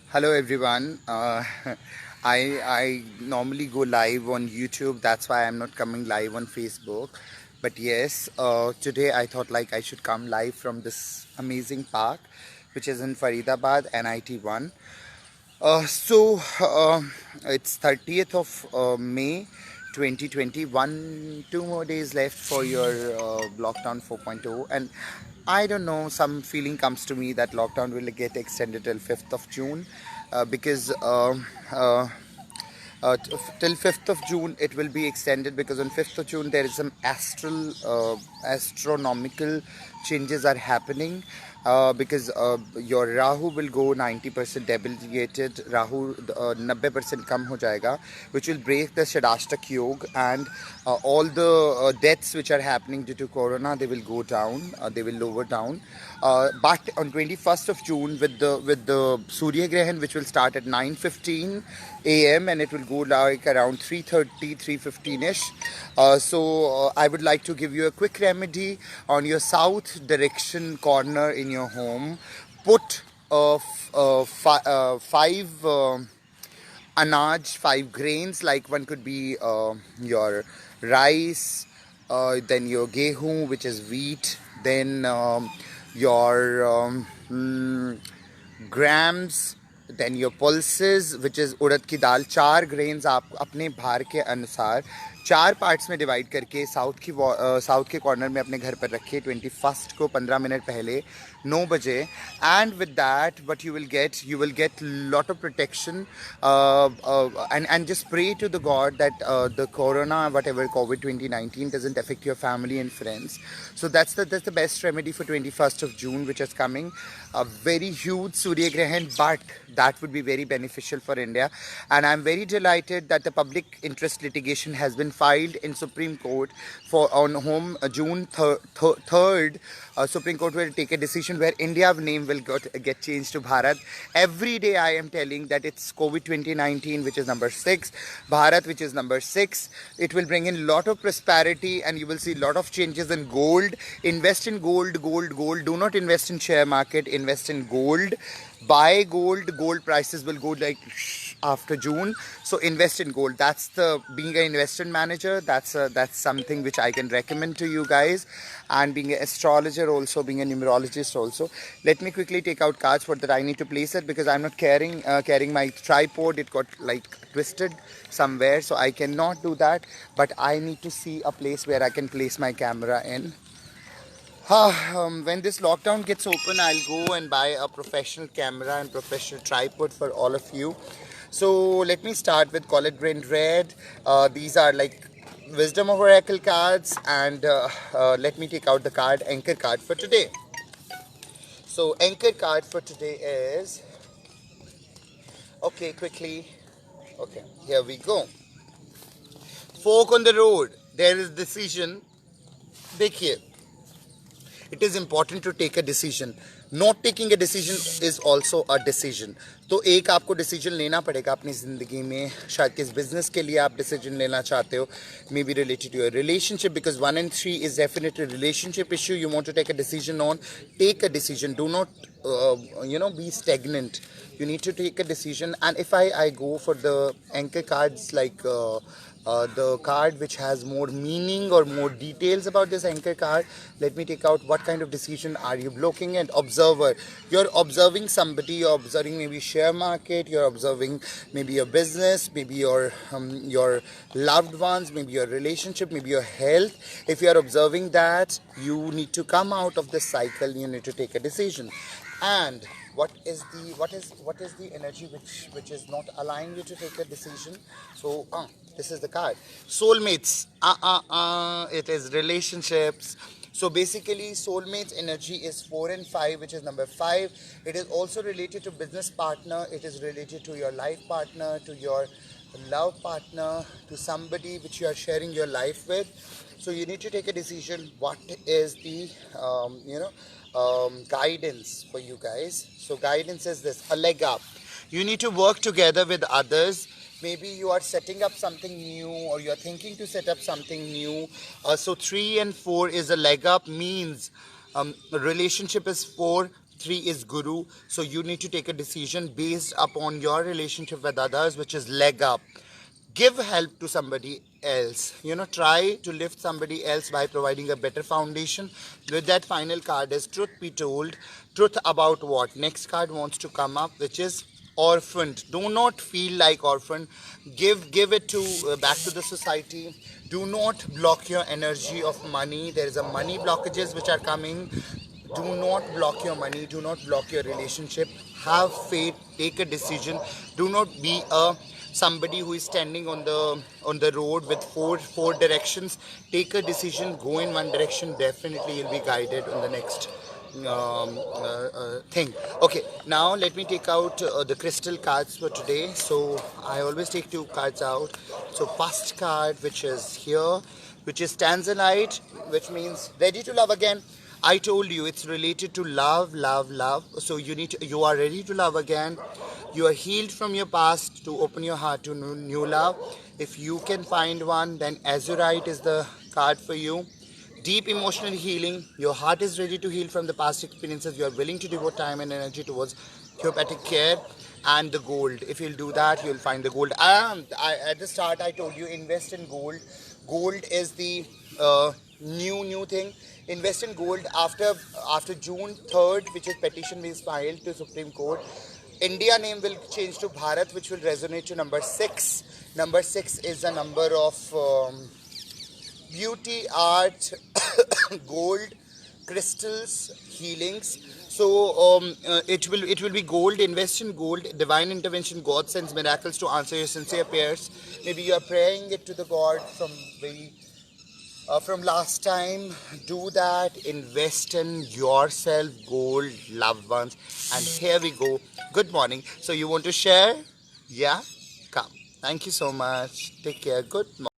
Hello everyone. I normally go live on YouTube. That's why I'm not coming live on Facebook. But yes, today I thought like I should come live from this amazing park, which is in Faridabad, NIT1. It's 30th of May 2021. 2 more days left for your lockdown 4.0, and I don't know, some feeling comes to me that lockdown will get extended till 5th of June, because uh, till 5th of June it will be extended, because on 5th of June there is some astronomical changes are happening, because your Rahu will go 90% debilitated. Rahu 90% kam ho jayega, which will break the Shadashtak Yog, and all the deaths which are happening due to Corona, they will go down, they will lower down. But on 21st of June, with the Surya Grahan, which will start at 9:15 a.m. and it will go like around 3:30, 3:15ish. I would like to give you a quick remedy on your south direction corner in your home. Put five anaj, 5 grains, like one could be your rice, then your gehu, which is wheat, then your grams, then your pulses, which is उड़द की दाल. 4 grains आप अपने भार के अनुसार 4 parts में divide करके south के corner में अपने घर पर रखिए 21st को 15 मिनट पहले 9 बजे. And with that what you will get lot of protection, and just pray to the God that the corona, whatever COVID 2019, doesn't affect your family and friends. So that's the best remedy for 21st of June, which is coming. A very huge Surya Grahan, but that would be very beneficial for India. And I'm very delighted that the public interest litigation has been filed in Supreme Court for on home June 3rd. Supreme Court will take a decision where India's name will get changed to Bharat. Every day I am telling that it's COVID 2019, which is number 6, Bharat, which is number 6. It will bring in lot of prosperity, and you will see lot of changes in gold. Invest in gold, gold, gold. Do not invest in share market. Invest in gold. Buy gold. Gold prices will go like after June. So invest in gold. That's the being an investment manager. That's something which I can recommend to you guys. And being an astrologer also, being a numerologist also. Let me quickly take out cards for that. I need to place it because I'm not carrying my tripod. It got like twisted somewhere, so I cannot do that. But I need to see a place where I can place my camera in. When this lockdown gets open, I'll go and buy a professional camera and professional tripod for all of you. So let me start with Collard Green Red. These are like Wisdom of Oracle cards, and let me take out the card, Anchor card for today. So Anchor card for today is, okay, quickly. Okay, here we go. Fork on the road. There is decision. देखिए, it is important to take a decision. Not taking a decision is also a decision. तो एक आपको decision लेना पड़ेगा अपनी ज़िंदगी में. शायद किस बिजनेस के लिए आप डिसीजन लेना चाहते हो, maybe related to your relationship, because 1 and 3 is definitely a relationship issue you want to take a decision on. Take a decision. Do not be stagnant. You need to take a decision. And if I go for the anchor cards, like the card which has more meaning or more details about this anchor card, let me take out what kind of decision are you blocking. And observer, you're observing somebody, you're observing maybe share market, you're observing maybe your business, maybe your loved ones, maybe your relationship, maybe your health. If you are observing that, you need to come out of this cycle. You need to take a decision. And what is the energy which is not allowing you to take a decision? So this is the card. Soulmates. It is relationships. So basically, soulmates energy is 4 and 5, which is number 5. It is also related to business partner. It is related to your life partner, to your love partner, to somebody which you are sharing your life with. So you need to take a decision. What is the guidance for you guys? So guidance is this: a leg up. You need to work together with others. Maybe you are setting up something new, or you are thinking to set up something new. So 3 and 4 is a leg up, means relationship is 4, 3 is Guru. So you need to take a decision based upon your relationship with others, which is leg up. Give help to somebody else. Try to lift somebody else by providing a better foundation. With that, final card is Truth Be Told. Truth about what? Next card wants to come up, which is orphaned. Do not feel like orphan. Give it to back to the society. Do not block your energy of money. There is a money blockages which are coming. Do not block your money. Do not block your relationship. Have faith. Take a decision. Do not be a somebody who is standing on the road with four directions. Take a decision. Go in one direction. Definitely you'll be guided on the next thing. Okay, now let me take out the crystal cards for today. So I always take 2 cards out. So first card, which is here, which is Tanzanite, which means ready to love again. I told you it's related to love, love, love. So you are ready to love again. You are healed from your past to open your heart to new love. If you can find one, then Azurite is the card for you. Deep emotional healing. Your heart is ready to heal from the past experiences. You are willing to devote time and energy towards homeopathic care. And the gold. If you'll do that, you'll find the gold. At the start, I told you invest in gold. Gold is the new thing. Invest in gold after June 3rd, which is petition is filed to Supreme Court. India name will change to Bharat, which will resonate to number 6. Number 6 is a number of beauty, art, gold, crystals, healings. So it will be gold. Invest in gold. Divine intervention. God sends miracles to answer your sincere prayers. Maybe you are praying it to the God from last time. Do that. Invest in yourself, gold, loved ones. And here we go. Good morning. So you want to share? Yeah? Come. Thank you so much. Take care. Good morning.